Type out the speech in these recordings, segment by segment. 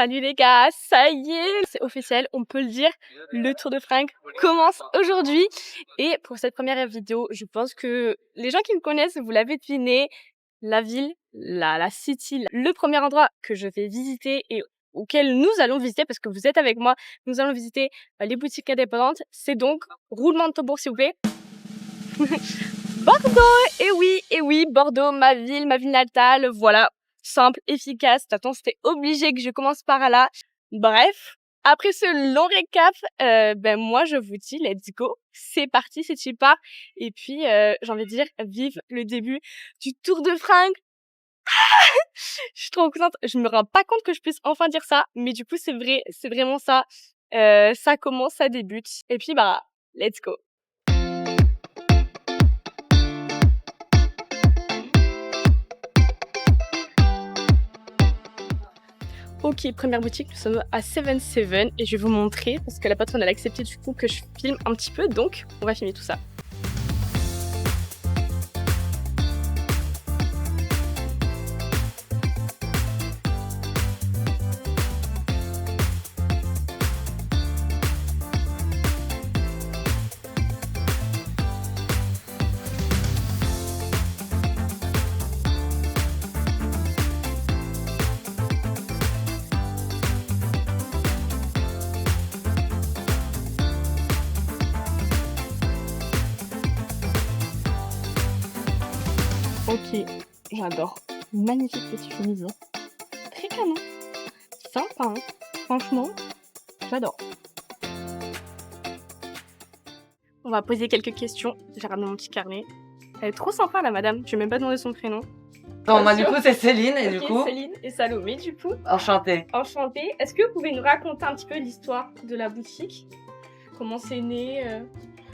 Salut les gars, ça y est, c'est officiel, on peut le dire, le Tour de Fringues commence aujourd'hui. Et pour cette première vidéo, je pense que les gens qui me connaissent, vous l'avez deviné, la ville, la city, le premier endroit que je vais visiter et auquel nous allons visiter, parce que vous êtes avec moi, nous allons visiter les boutiques indépendantes. C'est donc, roulement de tambour s'il vous plaît, Bordeaux. Et oui, Bordeaux, ma ville natale, voilà. Simple, efficace. Attends, c'était obligé que je commence par là. Bref, après ce long récap, moi je vous dis let's go, c'est parti, c'est tu pars. Et puis j'ai envie de dire vive le début du Tour de Fringues. Je suis trop contente, je me rends pas compte que je puisse enfin dire ça, mais du coup c'est vrai, c'est vraiment ça. Ça commence, ça débute. Et puis let's go. Ok, première boutique, nous sommes à 77 et je vais vous montrer parce que la patronne elle a accepté du coup que je filme un petit peu, donc on va filmer tout ça. Ok, j'adore. Magnifique petite chemise. Très canon. Sympa, hein. Franchement, j'adore. On va poser quelques questions. J'ai ramené mon petit carnet. Elle est trop sympa la madame. Je vais même pas demander son prénom. Non, moi du coup c'est Céline et Ok, du coup... Céline et Salomé du coup. Enchantée. Enchantée. Est-ce que vous pouvez nous raconter un petit peu l'histoire de la boutique? Comment c'est né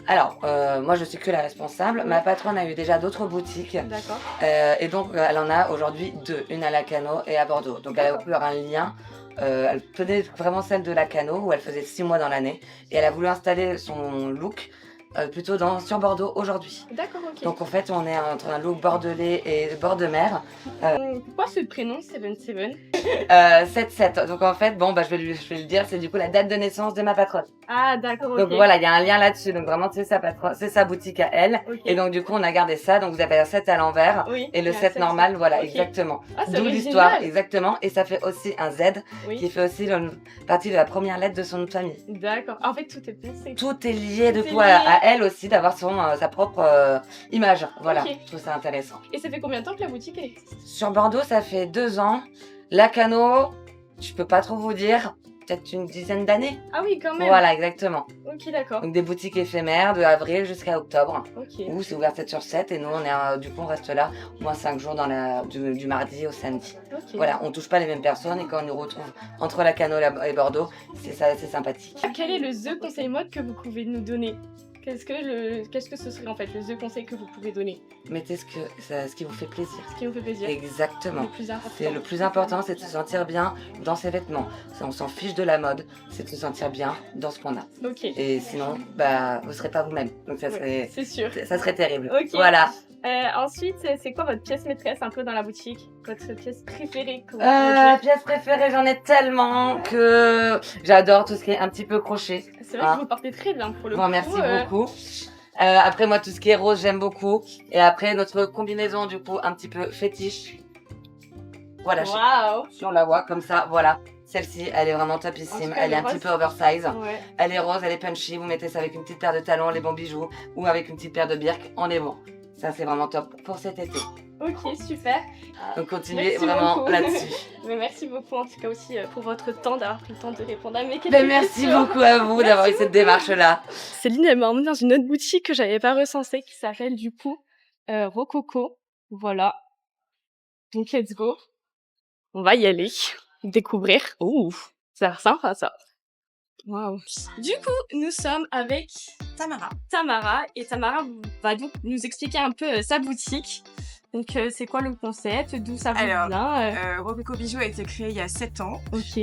Alors, moi je suis que la responsable. Ouais. Ma patronne a eu déjà d'autres boutiques. D'accord. Et donc elle en a aujourd'hui deux. Une à Lacanau et à Bordeaux. Donc elle a voulu avoir un lien. Elle tenait vraiment celle de Lacanau où elle faisait 6 mois dans l'année. Et elle a voulu installer son look plutôt sur Bordeaux aujourd'hui. D'accord, ok. Donc en fait on est entre un look bordelais et bord de mer. Pourquoi ce prénom 77? 7-7. Donc en fait, bon, je vais le dire, c'est du coup la date de naissance de ma patronne. Ah d'accord, ok. Donc voilà, il y a un lien là-dessus. Donc vraiment, c'est sa patronne, c'est sa boutique à elle. Ok. Et donc du coup, on a gardé ça. Donc vous avez un 7 à l'envers Oui, et le il y a 7 un normal, voilà, ok. exactement. Ah, c'est D'où original. l'histoire, exactement. Et ça fait aussi un Z Oui. qui fait aussi partie de la première lettre de son nom de famille. D'accord. En fait, tout est pensé. Tout est lié de Tout est coup lié. à elle aussi d'avoir sa propre image. Voilà, Ok. je trouve ça intéressant. Et ça fait combien de temps que la boutique elle existe? Sur Bordeaux, ça fait 2 ans. Lacanau, je peux pas trop vous dire, peut-être une dizaine d'années. Ah oui, quand même. Voilà, exactement. Ok, d'accord. Donc des boutiques éphémères de avril jusqu'à octobre, Ok. où c'est ouvert 7 sur 7 et nous du coup on reste là au moins 5 jours du mardi au samedi. Ok. Voilà, on touche pas les mêmes personnes et quand on nous retrouve entre Lacanau et Bordeaux, c'est sympathique. Quel est le The conseil mode que vous pouvez nous donner? Qu'est-ce que ce serait en fait le The conseil que vous pouvez donner? Mettez ce qui vous fait plaisir. Ce qui vous fait plaisir. Exactement. Le plus important. C'est le plus important, c'est de se sentir bien dans ses vêtements. On s'en fiche de la mode, c'est de se sentir bien dans ce qu'on a. Ok. Et sinon, vous serez pas vous-même. Donc ça serait, C'est sûr. ça serait terrible. Ok. Voilà. Ensuite, c'est quoi votre pièce maîtresse un peu dans la boutique? Votre pièce préférée? Comment on peut dire Pièce préférée, j'en ai tellement que j'adore tout ce qui est un petit peu crochet. C'est vrai que vous portez très bien pour le coup. Bon, merci beaucoup. Après, moi, tout ce qui est rose, j'aime beaucoup. Et après, notre combinaison, du coup, un petit peu fétiche. Voilà, Waouh. si on la voit comme ça, voilà. Celle-ci, elle est vraiment topissime. Elle est un petit peu oversize. Ouais. Elle est rose, elle est punchy. Vous mettez ça avec une petite paire de talons, les bons bijoux, ou avec une petite paire de birques, on est bon. Ça, c'est vraiment top pour cet été. Ok, super. Donc, continuez Merci vraiment beaucoup. là-dessus. Mais merci beaucoup en tout cas aussi pour votre temps, d'avoir pris le temps de répondre à mes questions. Merci beaucoup à vous d'avoir eu cette démarche-là. Céline, elle m'a emmenée dans une autre boutique que j'avais pas recensée qui s'appelle du coup Rococo. Voilà. Donc, let's go. On va y aller. Découvrir. Ouh, ça a l'air sympa ça. Waouh. Du coup, nous sommes avec Tamara. Et Tamara va donc nous expliquer un peu sa boutique. Donc c'est quoi le concept? D'où ça vous Alors, vient? Rococo Bijoux a été créé il y a 7 ans. OK.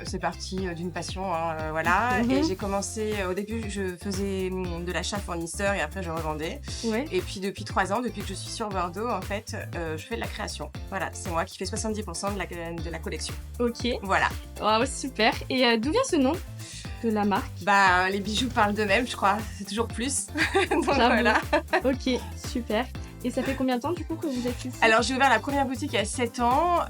C'est parti d'une passion, hein, voilà. Mmh Et mh. j'ai commencé, au début, je faisais de l'achat fournisseur et après je revendais. Ouais. Et puis depuis 3 ans, depuis que je suis sur Bordeaux, en fait, je fais de la création. Voilà, c'est moi qui fais 70% de la collection. OK. Voilà. Waouh, super. Et d'où vient ce nom de la marque? Bah, les bijoux parlent d'eux-mêmes, je crois. C'est toujours plus. Donc J'avoue. voilà. OK, super. Et ça fait combien de temps du coup que vous êtes ici? Alors, j'ai ouvert la première boutique il y a 7 ans,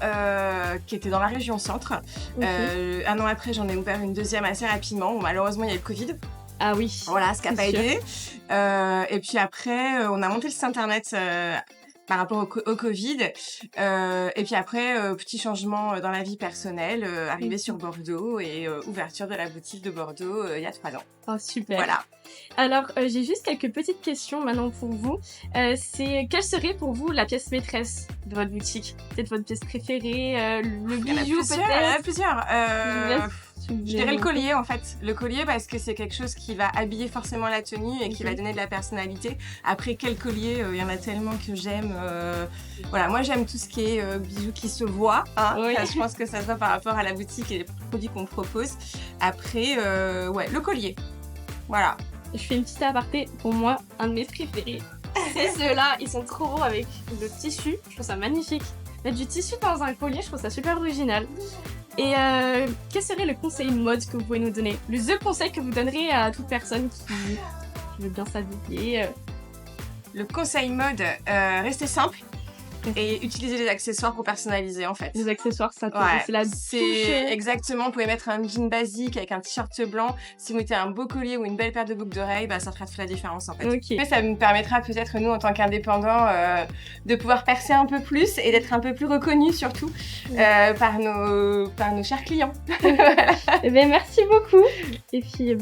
qui était dans la région centre. OK. Un an après, j'en ai ouvert une deuxième assez rapidement. Bon, malheureusement, il y a eu le Covid. Ah oui. Voilà, ce qui n'a C'est pas sûr. aidé. Et puis après, on a monté le site internet par rapport au Covid. Et puis après, petit changement dans la vie personnelle, arrivé sur Bordeaux et ouverture de la boutique de Bordeaux il y a 3 ans. Oh super. Voilà. Alors j'ai juste quelques petites questions maintenant pour vous. C'est quelle serait pour vous la pièce maîtresse de votre boutique? Peut-être votre pièce préférée, le Il y en a bijou plusieurs, il y en a peut-être? plusieurs. Je vous Je laisse dirais le montrer. collier en fait. Le collier parce que c'est quelque chose qui va habiller forcément la tenue et qui Ok. va donner de la personnalité. Après, quel collier il y en a tellement que j'aime. Voilà, moi j'aime tout ce qui est bijoux qui se voient. Hein. Oui. Ça, je pense que ça se voit par rapport à la boutique et les produits qu'on propose. Après, ouais, le collier. Voilà. Je fais une petite aparté. Pour moi, un de mes préférés, c'est ceux-là. Ils sont trop beaux avec le tissu. Je trouve ça magnifique. Mettre du tissu dans un collier, je trouve ça super original. Et quel serait le conseil mode que vous pouvez nous donner? Le The conseil que vous donnerez à toute personne qui veut bien s'habiller. Le conseil mode, rester simple et utiliser les accessoires pour personnaliser en fait. Les accessoires, ça te Ouais, c'est la c'est touche. exactement. Vous pouvez mettre un jean basique avec un t-shirt blanc. Si vous mettez un beau collier ou une belle paire de boucles d'oreilles, bah, ça fera toute la différence en fait. Ok. Mais ça nous permettra peut-être, nous, en tant qu'indépendants, de pouvoir percer un peu plus et d'être un peu plus reconnus surtout par nos chers clients. Eh ben, merci beaucoup. Et puis,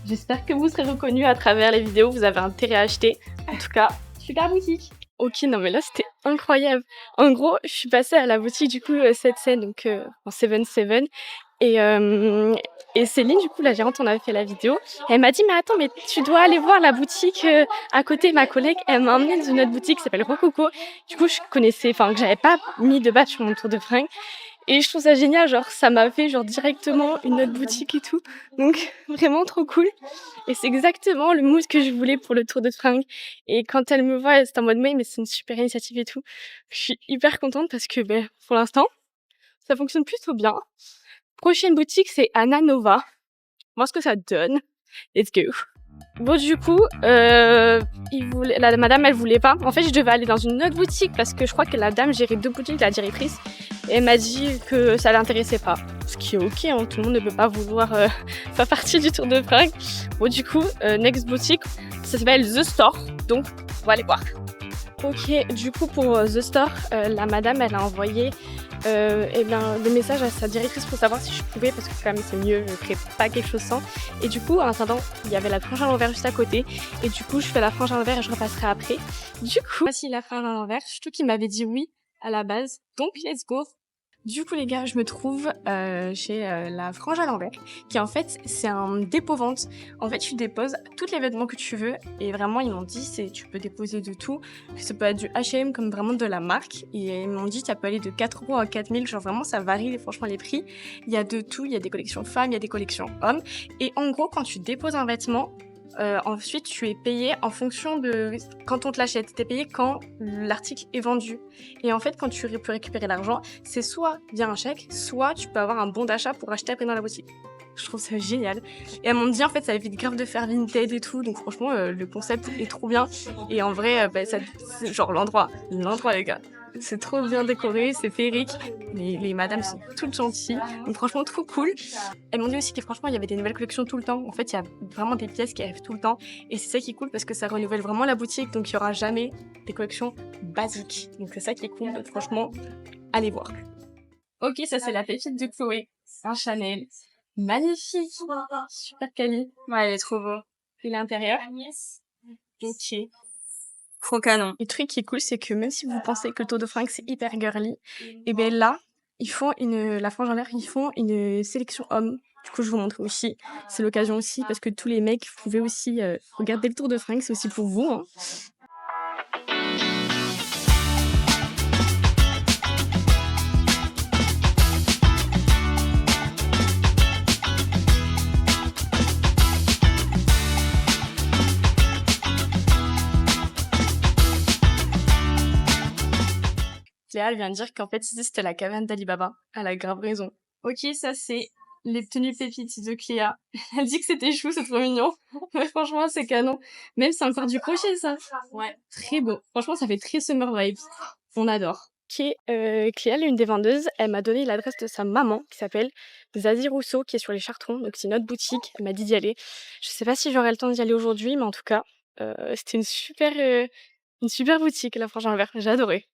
j'espère que vous serez reconnus à travers les vidéos. Vous avez intérêt à acheter. En tout cas, super boutique. Ok, non mais là c'était incroyable. En gros, je suis passée à la boutique du coup cette scène donc en 7-7 et Céline du coup la gérante on avait fait la vidéo. Elle m'a dit mais attends mais tu dois aller voir la boutique à côté. Ma collègue elle m'a emmenée dans une autre boutique qui s'appelle Rococo. Du coup je connaissais que j'avais pas mis de base sur mon tour de fringue. Et je trouve ça génial, genre ça m'a fait genre directement une autre boutique et tout. Donc vraiment trop cool. Et c'est exactement le mood que je voulais pour le tour de fringue. Et quand elle me voit, c'est en mode mais c'est une super initiative et tout. Je suis hyper contente parce que pour l'instant, ça fonctionne plutôt bien. Prochaine boutique, c'est Anna Nova. Voir ce que ça donne. Let's go. Bon, du coup, la madame, elle voulait pas. En fait, je devais aller dans une autre boutique parce que je crois que la dame gérait 2 boutiques, la directrice. Et elle m'a dit que ça l'intéressait pas. Ce qui est ok, hein, tout le monde ne peut pas vouloir faire partie du tour de fringue. Bon, du coup, next boutique, ça s'appelle The Store. Donc, on va aller voir. Ok, du coup, pour The Store, la madame, elle a envoyé le message à sa directrice pour savoir si je pouvais, parce que quand même c'est mieux, je ne ferais pas quelque chose sans. Et du coup, en attendant, il y avait la frange à l'envers juste à côté. Et du coup, je fais la frange à l'envers et je repasserai après. Du coup, voici la frange à l'envers. Surtout qu'il m'avait dit oui à la base. Donc, let's go. Du coup, les gars, je me trouve chez la frange à l'envers, qui en fait, c'est un dépôt-vente. En fait, tu déposes tous les vêtements que tu veux. Et vraiment, ils m'ont dit, tu peux déposer de tout. Ça peut être du H&M comme vraiment de la marque. Et ils m'ont dit, ça peut aller de 4 € à 4000. Genre vraiment, ça varie franchement les prix. Il y a de tout. Il y a des collections femmes, il y a des collections hommes. Et en gros, quand tu déposes un vêtement, ensuite, tu es payé en fonction de quand on te l'achète. Tu es payé quand l'article est vendu. Et en fait, quand tu peux récupérer l'argent, c'est soit via un chèque, soit tu peux avoir un bon d'achat pour acheter après dans la boutique. Je trouve ça génial. Et elles m'ont dit, en fait, ça évite grave de faire Vinted et tout. Donc franchement, le concept est trop bien. Et en vrai, c'est genre l'endroit, les gars. C'est trop bien décoré, c'est féerique. Les madames sont toutes gentilles. Donc franchement, trop cool. Elles m'ont dit aussi que franchement, il y avait des nouvelles collections tout le temps. En fait, il y a vraiment des pièces qui arrivent tout le temps. Et c'est ça qui est cool parce que ça renouvelle vraiment la boutique. Donc il n'y aura jamais des collections basiques. Donc c'est ça qui est cool. Donc franchement, allez voir. Ok, ça c'est la pépite de Chloé. C'est un Chanel. Magnifique. Super quali. Ouais, elle est trop beau. Et l'intérieur. Ok. Trop canon. Le truc qui est cool, c'est que même si vous pensez que le tour de fringue c'est hyper girly, et ben là, ils font la frange en l'air, ils font une sélection homme. Du coup, je vous montre aussi. C'est l'occasion aussi parce que tous les mecs, vous pouvez aussi regarder le tour de fringue, c'est aussi pour vous. Hein. Cléa, elle vient de dire qu'en fait, ici, c'était la caverne d'Ali Baba. Elle a grave raison. Ok, ça, c'est les tenues pépites de Cléa. Elle dit que c'était chou, c'est trop mignon. Mais franchement, c'est canon. Même c'est encore du crochet, ça. Ouais, très beau. Franchement, ça fait très summer vibes. On adore. Ok, Cléa, l'une des vendeuses, elle m'a donné l'adresse de sa maman qui s'appelle Zazie Rousseau, qui est sur les Chartrons. Donc, c'est notre boutique. Elle m'a dit d'y aller. Je sais pas si j'aurai le temps d'y aller aujourd'hui, mais en tout cas, c'était une super boutique, la Frange en Vert. J'ai adoré.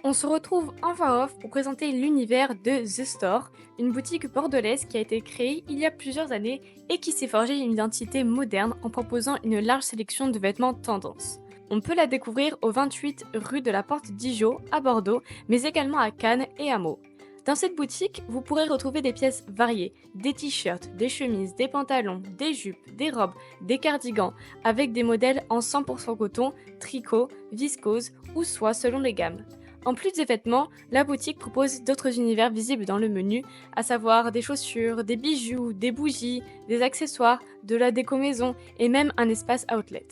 On se retrouve en voix off pour présenter l'univers de The Store, une boutique bordelaise qui a été créée il y a plusieurs années et qui s'est forgée une identité moderne en proposant une large sélection de vêtements tendance. On peut la découvrir au 28 rue de la Porte d'Igeot à Bordeaux, mais également à Cannes et à Meaux. Dans cette boutique, vous pourrez retrouver des pièces variées, des t-shirts, des chemises, des pantalons, des jupes, des robes, des cardigans, avec des modèles en 100% coton, tricot, viscose ou soie selon les gammes. En plus des vêtements, la boutique propose d'autres univers visibles dans le menu, à savoir des chaussures, des bijoux, des bougies, des accessoires, de la déco maison et même un espace outlet.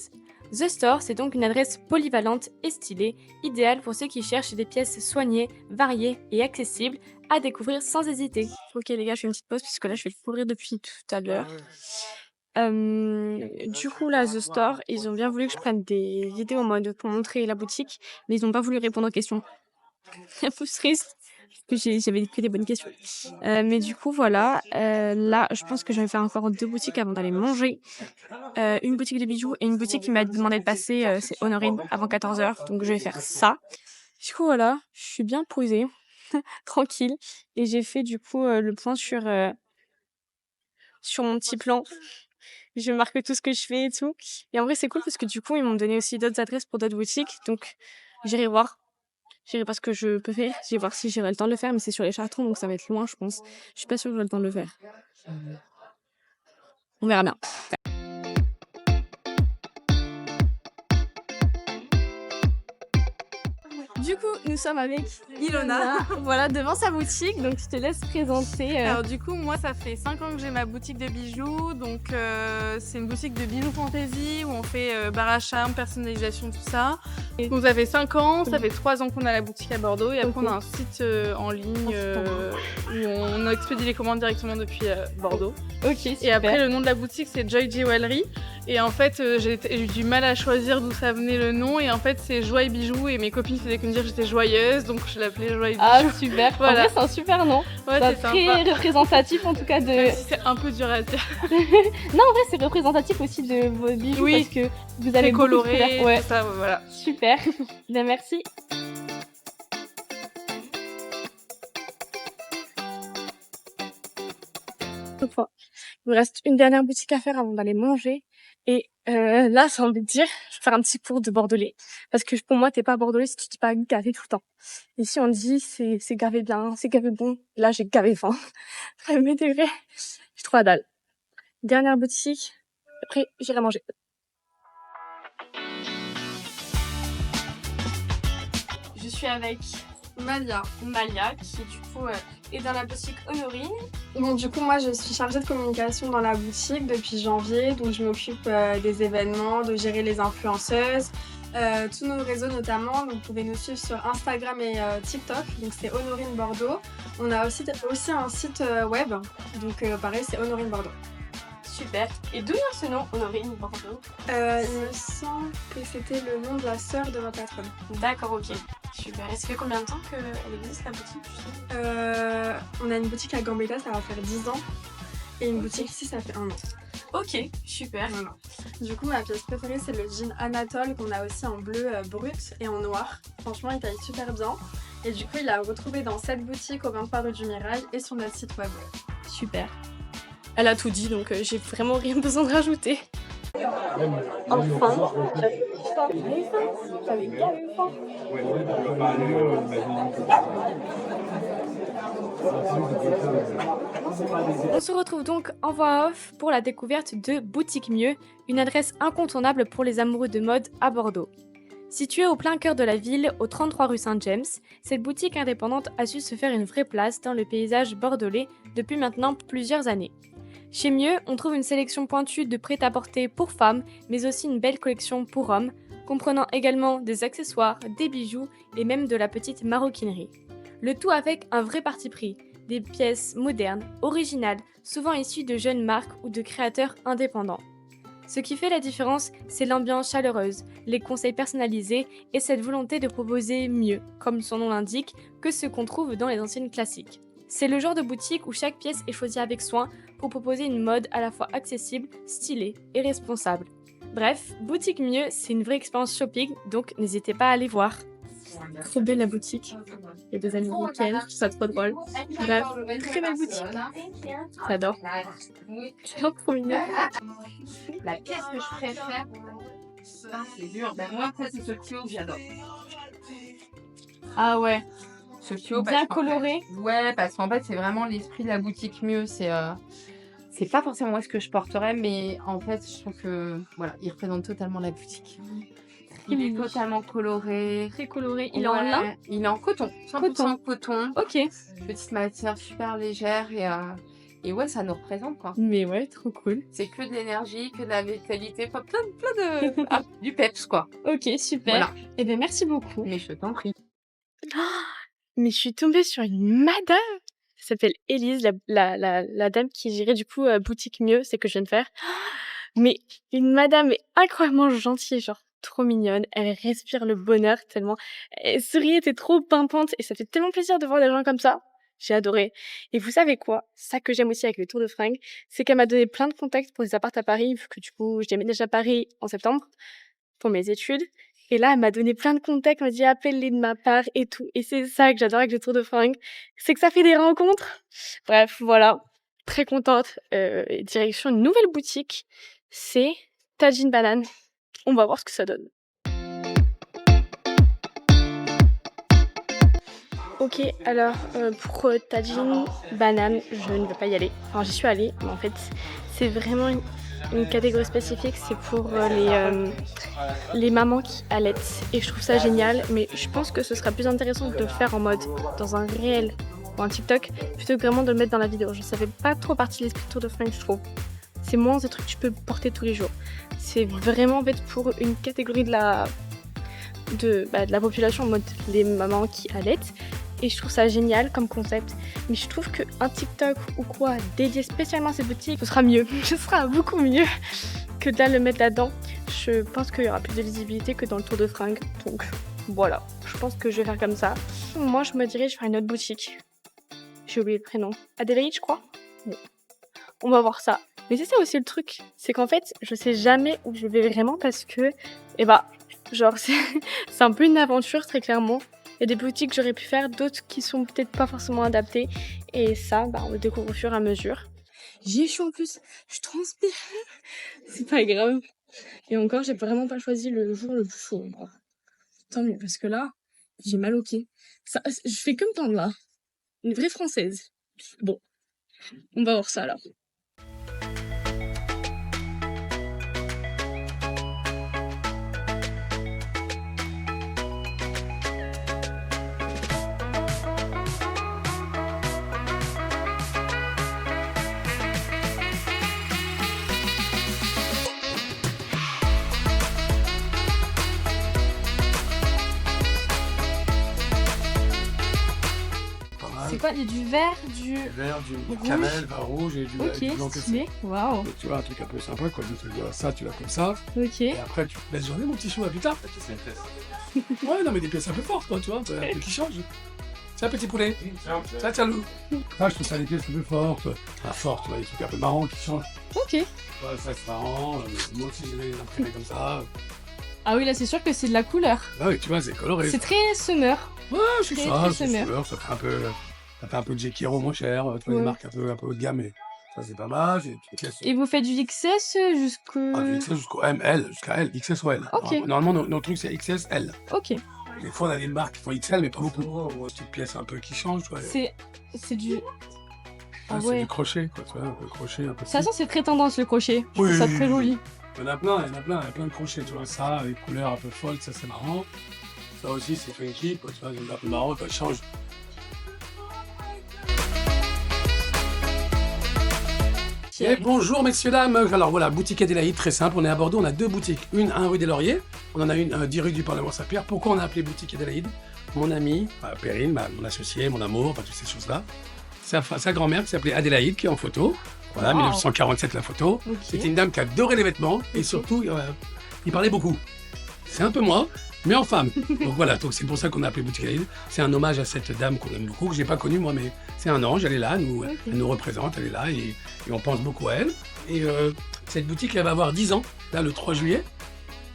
The Store, c'est donc une adresse polyvalente et stylée, idéale pour ceux qui cherchent des pièces soignées, variées et accessibles à découvrir sans hésiter. Ok les gars, je fais une petite pause puisque là je vais courir depuis tout à l'heure. Du coup là, The Store, ils ont bien voulu que je prenne des vidéos en mode pour montrer la boutique, mais ils n'ont pas voulu répondre aux questions. Un peu triste, parce que j'avais que des bonnes questions. Mais du coup voilà, là je pense que je vais faire encore 2 boutiques avant d'aller manger. Une boutique de bijoux et une boutique qui m'a demandé de passer, c'est Honorine, avant 14h, donc je vais faire ça. Du coup voilà, je suis bien posée, tranquille, et j'ai fait du coup le point sur mon petit plan. Je marque tout ce que je fais et tout. Et en vrai c'est cool parce que du coup ils m'ont donné aussi d'autres adresses pour d'autres boutiques, donc j'irai voir. J'irai voir ce que je peux faire, j'irai voir si j'aurai le temps de le faire, mais c'est sur les Chartrons donc ça va être loin je pense. Je suis pas sûre que j'aurai le temps de le faire. On verra bien. Du coup, nous sommes avec Ilona. Voilà, devant sa boutique, donc je te laisse présenter. Alors du coup, moi ça fait 5 ans que j'ai ma boutique de bijoux, donc c'est une boutique de bijoux fantasy où on fait bar à charme, personnalisation, tout ça. Donc ça fait 5 ans, ça fait 3 ans qu'on a la boutique à Bordeaux et après on a un site en ligne où on expédie les commandes directement depuis Bordeaux. Ok, super. Et après le nom de la boutique c'est Joy Jewelry et en fait j'ai eu du mal à choisir d'où ça venait le nom et en fait c'est Joie et Bijoux et mes copines faisaient que me dire que j'étais joyeuse donc je l'appelais Joie et Bijoux. Ah super, Voilà. En vrai c'est un super nom. Ouais, C'est c'est très sympa. représentatif en tout cas de... Même si c'est un peu dur à dire. Non en vrai c'est représentatif aussi de vos bijoux Oui. parce que vous avez C'est beaucoup de coloré, couleurs. Ouais, tout ça, voilà. super. Ben merci. Il me reste une dernière boutique à faire avant d'aller manger. Et là, j'ai envie de dire, je vais faire un petit cours de bordelais. Parce que pour moi, t'es pas bordelais si tu dis pas gavé tout le temps. Ici, on dit c'est gavé bien, c'est gavé bon. Là, j'ai gavé faim. Premier degré, j'ai trop la dalle. Dernière boutique, après, j'irai manger. Je suis avec Malia qui du coup est dans la boutique Honorine. Bon, du coup, moi, je suis chargée de communication dans la boutique depuis janvier, donc je m'occupe des événements, de gérer les influenceuses, tous nos réseaux notamment. Donc, vous pouvez nous suivre sur Instagram et TikTok, donc c'est Honorine Bordeaux. On a aussi un site web, donc pareil, c'est Honorine Bordeaux. Super. Et d'où vient ce nom, Honorine Bordeaux? Il me semble que c'était le nom de la sœur de ma patronne. D'accord, ok. Super. Et ça fait combien de temps qu'elle existe, la boutique, tu sais? On a une boutique à Gambetta, ça va faire 10 ans. Et une boutique ici, ça fait 1 an. Ok, super. Voilà. Du coup, ma pièce préférée, c'est le jean Anatole qu'on a aussi en bleu brut et en noir. Franchement, il taille super bien. Et du coup, il a retrouvé dans cette boutique au 23 rue du Mirail et sur notre site web. Super. Elle a tout dit, donc j'ai vraiment rien besoin de rajouter. Enfin, j'avais gavé faim. On se retrouve donc en voix off pour la découverte de Boutique Mieux, une adresse incontournable pour les amoureux de mode à Bordeaux. Située au plein cœur de la ville, au 33 rue Saint-James, cette boutique indépendante a su se faire une vraie place dans le paysage bordelais depuis maintenant plusieurs années. Chez Mieux, on trouve une sélection pointue de prêt-à-porter pour femmes, mais aussi une belle collection pour hommes, comprenant également des accessoires, des bijoux et même de la petite maroquinerie. Le tout avec un vrai parti pris, des pièces modernes, originales, souvent issues de jeunes marques ou de créateurs indépendants. Ce qui fait la différence, c'est l'ambiance chaleureuse, les conseils personnalisés et cette volonté de proposer mieux, comme son nom l'indique, que ce qu'on trouve dans les anciennes classiques. C'est le genre de boutique où chaque pièce est choisie avec soin pour proposer une mode à la fois accessible, stylée et responsable. Bref, Boutique Mieux, c'est une vraie expérience shopping, donc n'hésitez pas à aller voir. Trop belle la boutique. Il y a des américaines, je trouve ça trop drôle. Bref, très belle boutique. J'adore. C'est trop mignon. La pièce que je préfère, c'est dur. Ben moi, ça, c'est ce tuyau que j'adore. Ah ouais, Ce tuyau, bien parce qu'en coloré. fait- Ouais, parce qu'en fait, c'est vraiment l'esprit de la boutique Mieux. C'est pas forcément moi ce que je porterais, mais en fait, je trouve que voilà, il représente totalement la boutique. Il est totalement coloré. Très coloré. Il est en Ouais, lin. Il est en coton. 100% coton. Ok. Petite matière super légère et ouais, ça nous représente quoi. Mais ouais, trop cool. C'est que de l'énergie, que de la vitalité, enfin, plein de... Ah, du peps quoi. Ok, super. Voilà. Eh bien, merci beaucoup. Mais je t'en prie. Mais je suis tombée sur une madame. Elle s'appelle Élise, la dame qui gérait du coup Boutique Mieux, c'est que je viens de faire. Mais une madame incroyablement gentille, genre trop mignonne. Elle respire le bonheur tellement. Elle sourit, était trop pimpante et ça fait tellement plaisir de voir des gens comme ça. J'ai adoré. Et vous savez quoi? Ça que j'aime aussi avec le Tour de Fringues, c'est qu'elle m'a donné plein de contacts pour des apparts à Paris, vu que du coup, je déménage à Paris en septembre pour mes études. Et là, elle m'a donné plein de contacts, elle m'a dit appelle-les de ma part et tout. Et c'est ça que j'adore avec le Tour de Fringues, c'est que ça fait des rencontres. Bref, voilà. Très contente. Direction une nouvelle boutique, c'est Tajine Banane. On va voir ce que ça donne. Ok, alors pour Tajine Banane, je ne veux pas y aller. Enfin, j'y suis allée, mais en fait, c'est vraiment une catégorie spécifique. C'est pour les mamans qui allaitent. Et je trouve ça génial, mais je pense que ce sera plus intéressant de le faire en mode dans un réel ou un TikTok, plutôt que vraiment de le mettre dans la vidéo. Je savais pas trop partie de l'esprit de Tour de Fringues, je trouve. C'est moins des trucs que tu peux porter tous les jours. C'est vraiment en fait pour une catégorie de la population en mode les mamans qui allaitent. Et je trouve ça génial comme concept. Mais je trouve qu'un TikTok ou quoi dédié spécialement à cette boutique, ce sera mieux. Ce sera beaucoup mieux que de le mettre là-dedans. Je pense qu'il y aura plus de visibilité que dans le Tour de Fringues. Donc voilà, je pense que je vais faire comme ça. Moi, je me dirige vers une autre boutique. J'ai oublié le prénom. Adélaïde, je crois. Bon. On va voir ça. Mais c'est ça aussi le truc. C'est qu'en fait, je sais jamais où je vais vraiment parce que, genre, c'est un peu une aventure, très clairement. Il y a des boutiques que j'aurais pu faire, d'autres qui sont peut-être pas forcément adaptées. Et ça, on le découvre au fur et à mesure. J'ai chaud en plus. Je transpire. C'est pas grave. Et encore, j'ai vraiment pas choisi le jour le plus chaud. Tant mieux, parce que là, j'ai mal au pied. Ça, je fais comme tant là. Une vraie française. Bon, on va voir ça alors. C'est quoi? Il y a du vert, du Vert, du rouge. cannelle, vin rouge et du blanc Ok, cassé. stylé. Waouh. Donc, tu vois, un truc un peu sympa, quoi. Donc, tu vois ça, tu vas comme ça. Ok. Et après, tu laisses journée, mon petit chou, à plus tard. Ouais, non, mais des pièces un peu fortes, quoi, tu vois, un peu qui changent. C'est un petit poulet. Tiens, Lou. Ah, je trouve ça des pièces un peu fortes. Enfin, fortes, tu vois, des trucs un peu marrants qui changent. Ok. Ouais, ça, c'est marrant. Moi aussi, j'ai imprimé comme ça. Ah oui, là, c'est sûr que c'est de la couleur. Ah oui, tu vois, c'est coloré. C'est très summer. Ouais, c'est très, ça, très c'est summer. sûr. Ça fait un peu de J. Kiro, moins cher. Tu vois, Ouais. des marques un peu haut de gamme, mais ça, c'est pas mal. J'ai des pièces. Et vous faites du XS jusqu'au... Ah, du XS jusqu'au ML, jusqu'à L, XS ou L. Ok. Normalement, nos trucs, c'est XS, L. Ok. Des fois, on a des marques qui font XL, mais pas beaucoup. Petites pièces un peu qui changent, tu vois. C'est du... Ah C'est ouais. du crochet, quoi, tu vois, un peu crochet, un peu. De toute façon, c'est très tendance le crochet. Je trouve Oui. ça très joli. Il y en a plein de crochets, tu vois. Ça, avec couleurs un peu folles, ça, c'est marrant. Ça aussi, c'est funky, quoi, tu vois, c'est un peu marrant, ça change. Et bonjour messieurs, dames. Alors voilà, boutique Adélaïde, très simple. On est à Bordeaux, on a 2 boutiques. Une à 1 rue des Lauriers, on en a une 10 rue du Parlement Saint-Pierre. Pourquoi on a appelé boutique Adélaïde? Mon ami, Perrine, mon associé, mon amour, toutes ces choses-là. Sa grand-mère qui s'appelait Adélaïde, qui est en photo. Voilà, 1947 la photo. Okay. C'était une dame qui adorait les vêtements et surtout, il parlait beaucoup. C'est un peu moi, mais en femme. Donc voilà, donc c'est pour ça qu'on a appelé boutique Adélaïde. C'est un hommage à cette dame qu'on aime beaucoup, que j'ai pas connue moi, mais c'est un ange, elle est là, elle nous représente, elle est là et on pense beaucoup à elle. Et cette boutique, elle va avoir 10 ans, là le 3 juillet.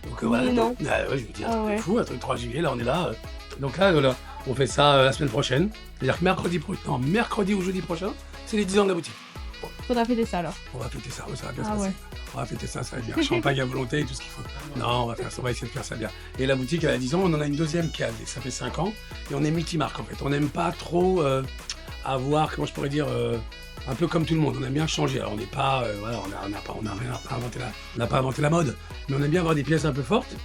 Donc voilà, ouais, je veux dire, c'est fou, le 3 juillet, là on est là. Donc là, on fait ça la semaine prochaine. C'est-à-dire que mercredi ou jeudi prochain, c'est les 10 ans de la boutique. Faudra fêter ça alors. On va fêter ça, ça va bien se passer. On va fêter ça va être bien. Champagne à volonté et tout ce qu'il faut. Non, on va essayer de faire ça bien. Et la boutique, elle a 10 ans, on en a une deuxième qui a, ça fait 5 ans. Et on est multimarque en fait. On n'aime pas trop avoir, comment je pourrais dire, un peu comme tout le monde. On aime bien changer. Alors on n'est pas, voilà, on n'a rien inventé là. On n'a pas inventé la mode. Mais on aime bien avoir des pièces un peu fortes.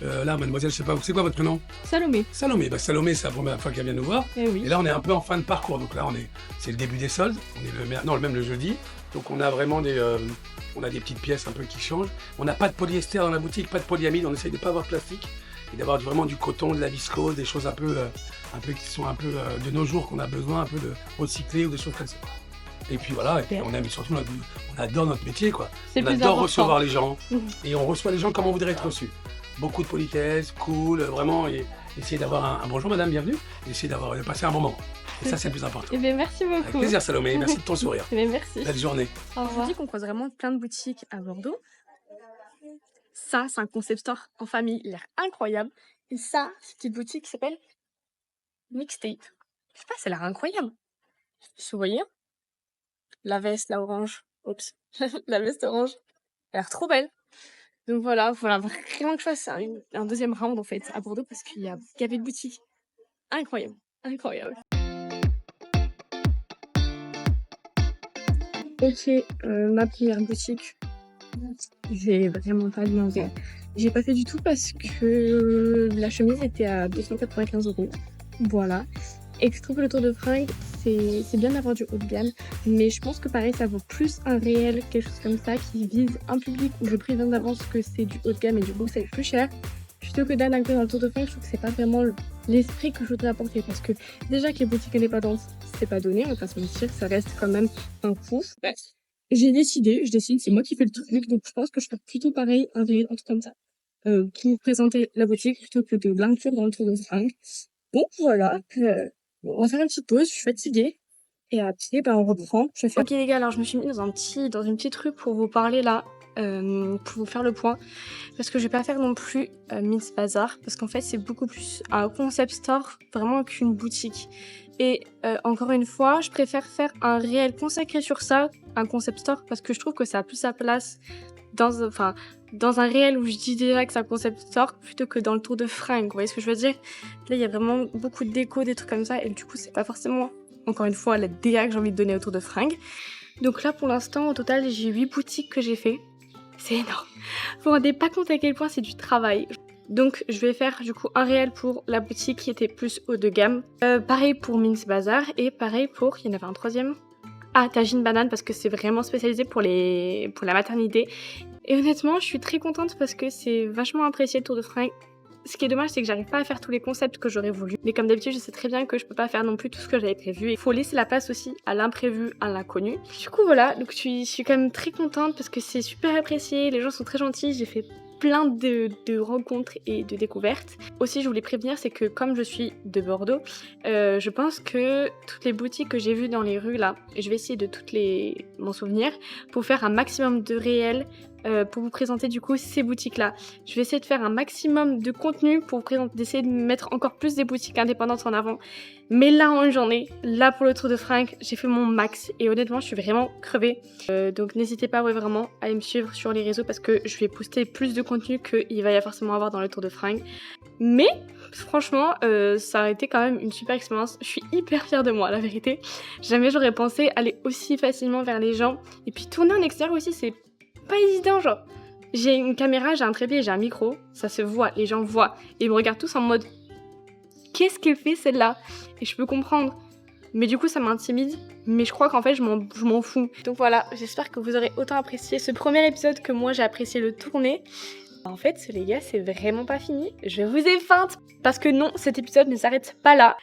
Là, mademoiselle, je sais pas, c'est quoi votre prénom? Salomé. Salomé, Salomé, c'est la première fois qu'elle vient nous voir. Et là, on est un peu en fin de parcours. Donc là, c'est le début des soldes. On est même le jeudi. Donc on a vraiment on a des petites pièces un peu qui changent. On n'a pas de polyester dans la boutique, pas de polyamide. On essaye de pas avoir de plastique et d'avoir vraiment du coton, de la viscose, des choses un peu qui sont un peu de nos jours qu'on a besoin un peu de recycler ou des choses comme ça. Et puis voilà, et puis on aime surtout, on adore notre métier quoi. On adore recevoir les gens et on reçoit les gens comme on voudrait être reçus. Beaucoup de politesse, cool, vraiment, et essayer d'avoir un bonjour madame, bienvenue, et essayer de passer un moment. Et ça, c'est le plus important. Eh bien, merci beaucoup. Avec plaisir, Salomé, merci de ton sourire. Eh bien, merci. Belle journée. Au revoir. Je dis qu'on croise vraiment plein de boutiques à Bordeaux. Ça, c'est un concept store en famille, il a l'air incroyable. Et ça, c'est une boutique qui s'appelle Mixtape. Je sais pas, ça a l'air incroyable. Vous voyez? La veste, la orange. Oups. La veste orange. Elle a l'air trop belle. Donc voilà, vraiment que je fasse un deuxième round en fait à Bordeaux parce qu'il y a gavé de boutiques. Incroyable, incroyable. Ok, ma première boutique, j'ai vraiment pas demandé. J'ai pas fait du tout parce que la chemise était à 295 €. Voilà. Et que je trouve que le tour de fringues, c'est bien d'avoir du haut de gamme, mais je pense que pareil, ça vaut plus un réel, quelque chose comme ça, qui vise un public où je préviens d'avance que c'est du haut de gamme et du coup c'est plus cher, plutôt que d'aller dans le tour de fringues. Je trouve que c'est pas vraiment l'esprit que je voudrais apporter, parce que déjà que les boutiques indépendantes, c'est pas donné, on va pas se mentir, ça reste quand même un coût. Bref. Je décide, c'est moi qui fais le truc, donc je pense que je ferais plutôt pareil, un réel, un truc comme ça, pour présenter la boutique, plutôt que de l'inclure dans le tour de fringues. Donc voilà, on va faire une petite pause, je suis fatiguée. Et après, on reprend. Ok les gars, alors je me suis mis dans une petite rue pour vous parler là, pour vous faire le point. Parce que je vais pas faire non plus Mince Bazar, parce qu'en fait c'est beaucoup plus un concept store vraiment qu'une boutique. Et encore une fois, je préfère faire un réel consacré sur ça, un concept store, parce que je trouve que ça a plus sa place dans un réel où je dis déjà que c'est un concept store plutôt que dans le tour de fringues, vous voyez ce que je veux dire? Là, il y a vraiment beaucoup de déco, des trucs comme ça, et du coup, c'est pas forcément, encore une fois, la DA que j'ai envie de donner au tour de fringues. Donc là, pour l'instant, au total, j'ai 8 boutiques que j'ai fait. C'est énorme. Vous vous rendez pas compte à quel point c'est du travail. Donc, je vais faire du coup un réel pour la boutique qui était plus haut de gamme. Pareil pour Mince Bazar, et pareil pour, il y en avait un troisième. Ah, Tagine Banane, parce que c'est vraiment spécialisé pour la maternité. Et honnêtement, je suis très contente parce que c'est vachement apprécié le tour de fringues. Ce qui est dommage, c'est que j'arrive pas à faire tous les concepts que j'aurais voulu. Mais comme d'habitude, je sais très bien que je peux pas faire non plus tout ce que j'avais prévu. Il faut laisser la place aussi à l'imprévu, à l'inconnu. Du coup, voilà, donc je suis quand même très contente parce que c'est super apprécié. Les gens sont très gentils. J'ai fait plein de rencontres et de découvertes. Aussi, je voulais prévenir, c'est que comme je suis de Bordeaux, je pense que toutes les boutiques que j'ai vues dans les rues là, et je vais essayer de m'en souvenir pour faire un maximum de réels. Pour vous présenter du coup ces boutiques là. Je vais essayer de faire un maximum de contenu pour vous présenter, d'essayer de mettre encore plus des boutiques indépendantes en avant. Mais là en une journée, là pour le tour de fringues, j'ai fait mon max et honnêtement je suis vraiment crevée. Donc n'hésitez pas vraiment à me suivre sur les réseaux parce que je vais poster plus de contenu qu'il va y forcément avoir dans le tour de fringues. Mais franchement, ça a été quand même une super expérience. Je suis hyper fière de moi, la vérité. Jamais j'aurais pensé aller aussi facilement vers les gens. Et puis tourner en extérieur aussi, c'est pas évident, genre. J'ai une caméra, j'ai un trépied, j'ai un micro, ça se voit, les gens voient. Et ils me regardent tous en mode qu'est-ce qu'elle fait celle-là? Et je peux comprendre. mais du coup ça m'intimide, mais je crois qu'en fait je m'en fous. Donc voilà, j'espère que vous aurez autant apprécié ce premier épisode que moi j'ai apprécié le tourner. En fait les gars, c'est vraiment pas fini, je vous ai feinte, parce que non, cet épisode ne s'arrête pas là.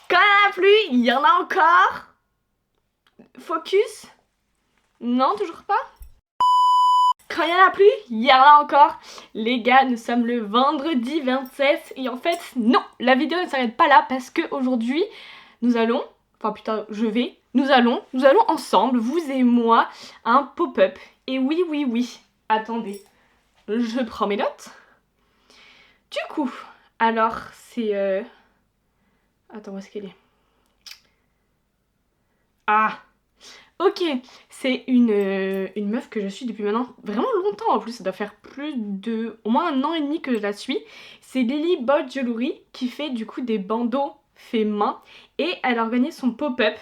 Quand il n'y en a plus, il y en a encore. Focus. Non, toujours pas. Quand il n'y en a plus, il y en a encore. Les gars, nous sommes le vendredi 27 et en fait, non, la vidéo ne s'arrête pas là parce que aujourd'hui, nous allons ensemble, vous et moi, à un pop-up. Et oui, attendez, je prends mes notes. Du coup, alors c'est... Attends, où est-ce qu'elle est? Ah, ok, c'est une meuf que je suis depuis maintenant vraiment longtemps en plus, ça doit faire au moins 1 an et demi que je la suis. C'est Lily Bot Jewelry qui fait du coup des bandeaux faits main et elle a organisé son pop-up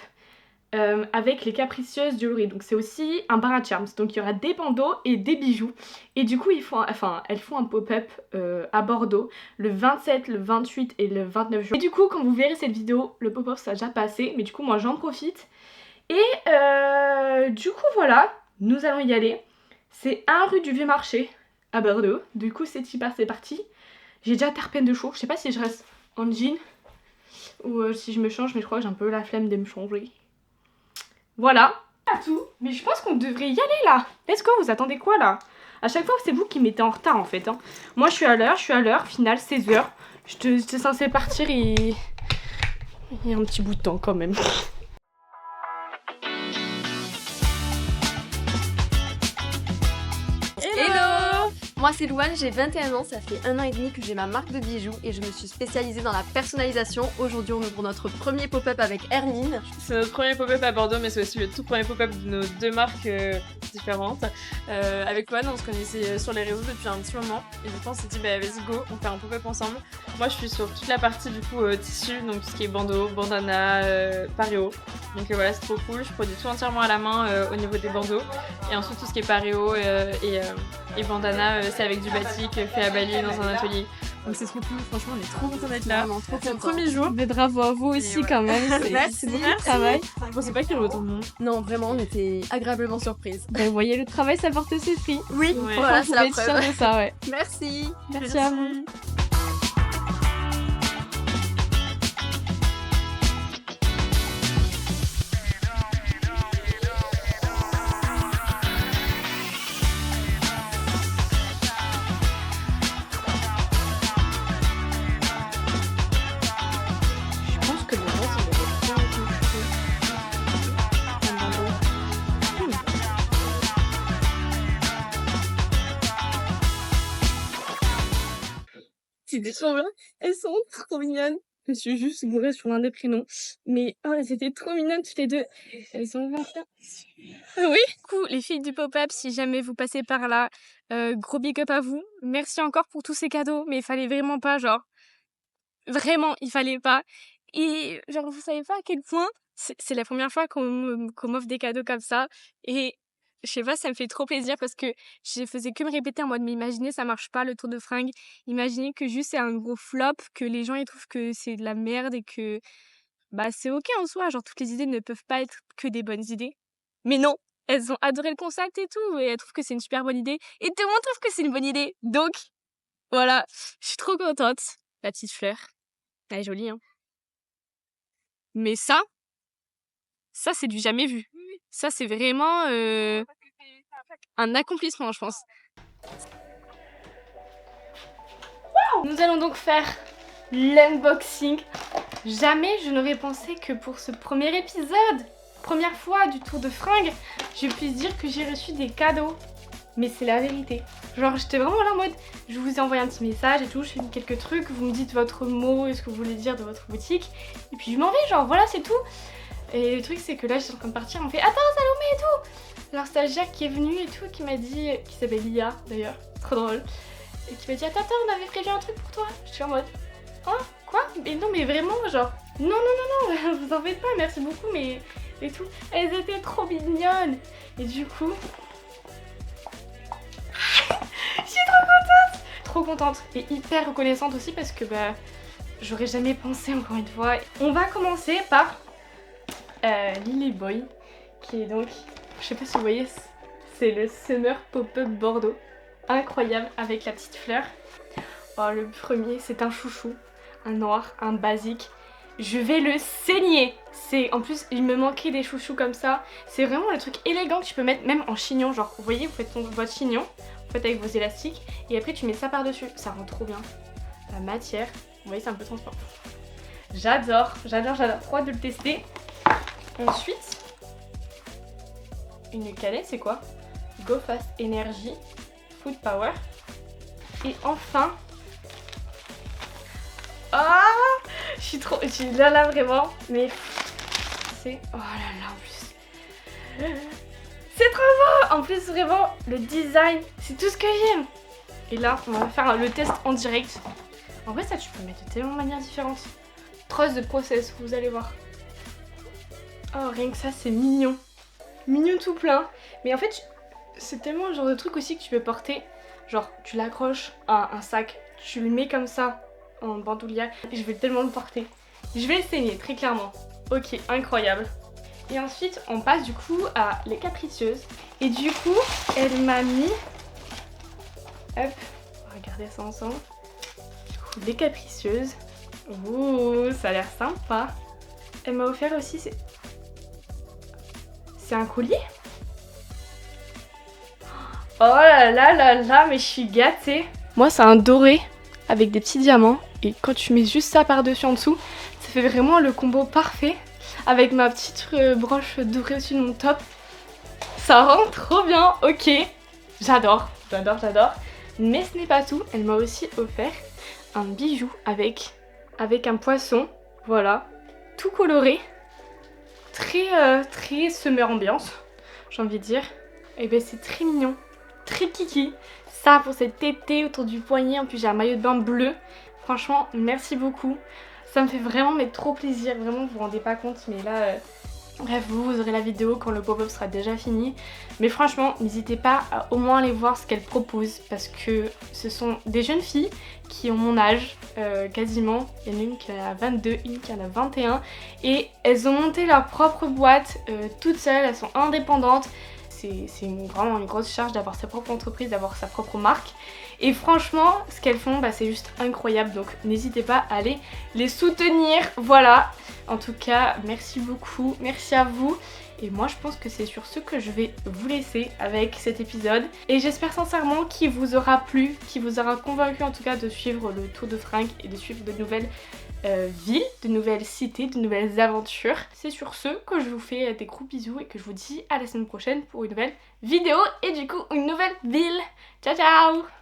avec les Capricieuses Jewelry. Donc c'est aussi un bar à charms, donc il y aura des bandeaux et des bijoux. Et du coup elles font un pop-up à Bordeaux le 27, le 28 et le 29 juin. Et du coup quand vous verrez cette vidéo, le pop-up ça a déjà passé, mais du coup moi j'en profite. Et du coup voilà, nous allons y aller. C'est 1 rue du Vieux Marché à Bordeaux. Du coup c'est parti. J'ai déjà terpène de chaud. Je sais pas si je reste en jean ou si je me change, mais je crois que j'ai un peu la flemme de me changer. Voilà, pas tout. Mais je pense qu'on devrait y aller là. Let's go, vous attendez quoi là? À chaque fois c'est vous qui mettez en retard en fait. Hein. Moi je suis à l'heure, final 16h. J'étais censée partir et... Il y a un petit bout de temps quand même. Moi c'est Louane, j'ai 21 ans, ça fait 1 an et demi que j'ai ma marque de bijoux et je me suis spécialisée dans la personnalisation. Aujourd'hui on ouvre notre premier pop-up avec Hermine. C'est notre premier pop-up à Bordeaux, mais c'est aussi le tout premier pop-up de nos 2 marques différentes. Avec Louane, on se connaissait sur les réseaux depuis un petit moment et du coup on s'est dit bah vas-y go, on fait un pop-up ensemble. Moi je suis sur toute la partie du coup tissu, donc tout ce qui est bandeau, bandana, paréo. Donc voilà, c'est trop cool, je produis tout entièrement à la main au niveau des bandeaux. Et ensuite tout ce qui est paréo et bandana, c'est avec du batik fait à Bali dans un atelier. Donc c'est trop cool, franchement on est trop contents d'être là. C'est le premier jour. Mais bravo à vous aussi quand même, c'est beaucoup de travail. Je pensais pas qu'il y aurait autant de monde. Non vraiment on était agréablement surprises. Vous voyez, le travail ça porte ses fruits. Oui, Ouais. voilà c'est la Vous pouvez être preuve. fiers de ça, ouais. Merci. Merci à vous. Je pense que le reste, il avait bien été fait. Un bandeau. C'était trop bien. Elles sont trop mignonnes. Je suis juste bourrée sur l'un des prénoms. Mais oh, elles étaient trop mignonnes toutes les deux. Elles sont bien. Oui. Du coup, les filles du pop-up, si jamais vous passez par là, gros big up à vous. Merci encore pour tous ces cadeaux. Mais il fallait vraiment pas, genre. Vraiment, il fallait pas. Et genre, vous savez pas à quel point c'est la première fois qu'on m'offre des cadeaux comme ça. Et je sais pas, ça me fait trop plaisir parce que je faisais que me répéter en mode mais imaginez ça marche pas le tour de fringues, imaginez que juste c'est un gros flop, que les gens ils trouvent que c'est de la merde et que bah c'est ok en soi, genre toutes les idées ne peuvent pas être que des bonnes idées. Mais non, elles ont adoré le concept et tout et elles trouvent que c'est une super bonne idée et tout le monde trouve que c'est une bonne idée. Donc voilà, je suis trop contente. La petite fleur, elle est jolie hein. Mais ça c'est du jamais vu. Ça, c'est vraiment un accomplissement, je pense. Wow. Nous allons donc faire l'unboxing. Jamais je n'aurais pensé que pour ce premier épisode, première fois du tour de fringues, je puisse dire que j'ai reçu des cadeaux. Mais c'est la vérité. Genre, j'étais vraiment là en mode, je vous ai envoyé un petit message et tout, je fais quelques trucs, vous me dites votre mot et ce que vous voulez dire de votre boutique. Et puis je m'en vais, genre voilà, c'est tout. Et le truc c'est que là je suis en train de partir, on me fait attends Salomé et tout. Alors stagiaire qui est venue et tout, qui m'a dit, qui s'appelle Lia d'ailleurs, trop drôle. Et qui m'a dit attends, on avait prévu un truc pour toi. Je suis en mode, hein, quoi? Mais non mais vraiment genre, non, vous en faites pas, merci beaucoup mais et tout. Elles étaient trop mignonnes. Et du coup, je suis trop contente et hyper reconnaissante aussi parce que bah j'aurais jamais pensé encore une fois. On va commencer par Lily Boy, qui est donc, je sais pas si vous voyez, c'est le Summer Pop-Up Bordeaux. Incroyable, avec la petite fleur. Oh, le premier, c'est un chouchou, un noir, un basique. Je vais le saigner. En plus, il me manquait des chouchous comme ça. C'est vraiment le truc élégant que tu peux mettre même en chignon. Genre, vous voyez, vous faites votre chignon, vous faites avec vos élastiques, et après tu mets ça par-dessus. Ça rend trop bien. La matière, vous voyez, c'est un peu transparent. J'adore, j'adore, j'adore. Trop hâte de le tester. Ensuite, une canette, c'est quoi? Go Fast Energy, Food Power. Et enfin... Ah, je suis là vraiment, mais c'est... Oh là là, en plus... C'est trop beau. En plus, vraiment, le design, c'est tout ce que j'aime. Et là, on va faire le test en direct. En vrai, ça, tu peux mettre de tellement de manières différentes. Trust de process, vous allez voir. Oh, rien que ça, c'est mignon. Mignon tout plein. Mais en fait, c'est tellement le genre de truc aussi que tu peux porter. Genre, tu l'accroches à un sac, tu le mets comme ça en bandoulière. Et je vais tellement le porter. Je vais le saigner, très clairement. Ok, incroyable. Et ensuite, on passe du coup à les capricieuses. Et du coup, elle m'a mis... Hop, on va regarder ça ensemble. Du coup, les capricieuses. Ouh, ça a l'air sympa. Elle m'a offert aussi... C'est un collier? Oh là là là là, mais je suis gâtée. Moi, c'est un doré avec des petits diamants. Et quand tu mets juste ça par-dessus en dessous, ça fait vraiment le combo parfait. Avec ma petite broche dorée au-dessus de mon top. Ça rend trop bien, ok. J'adore, j'adore, j'adore. Mais ce n'est pas tout, elle m'a aussi offert un bijou avec un poisson. Voilà, tout coloré. Très summer ambiance, j'ai envie de dire. Et ben c'est très mignon, très kiki. Ça pour cet été autour du poignet, en plus j'ai un maillot de bain bleu. Franchement, merci beaucoup. Ça me fait vraiment trop plaisir, vraiment vous vous rendez pas compte, mais là, bref, vous aurez la vidéo quand le pop-up sera déjà fini. Mais franchement, n'hésitez pas à au moins aller voir ce qu'elle propose, parce que ce sont des jeunes filles qui ont mon âge, quasiment. Il y en a une qui en a 22, une qui en a 21, et elles ont monté leur propre boîte, toutes seules, elles sont indépendantes. C'est vraiment une grosse charge d'avoir sa propre entreprise, d'avoir sa propre marque. Et franchement, ce qu'elles font, c'est juste incroyable. Donc n'hésitez pas à aller les soutenir. Voilà. En tout cas, merci beaucoup. Merci à vous. Et moi, je pense que c'est sur ce que je vais vous laisser avec cet épisode. Et j'espère sincèrement qu'il vous aura plu, qu'il vous aura convaincu en tout cas de suivre le Tour de Fringues et de suivre de nouvelles villes, de nouvelles cités, de nouvelles aventures. C'est sur ce que je vous fais des gros bisous et que je vous dis à la semaine prochaine pour une nouvelle vidéo et du coup une nouvelle ville. Ciao ciao!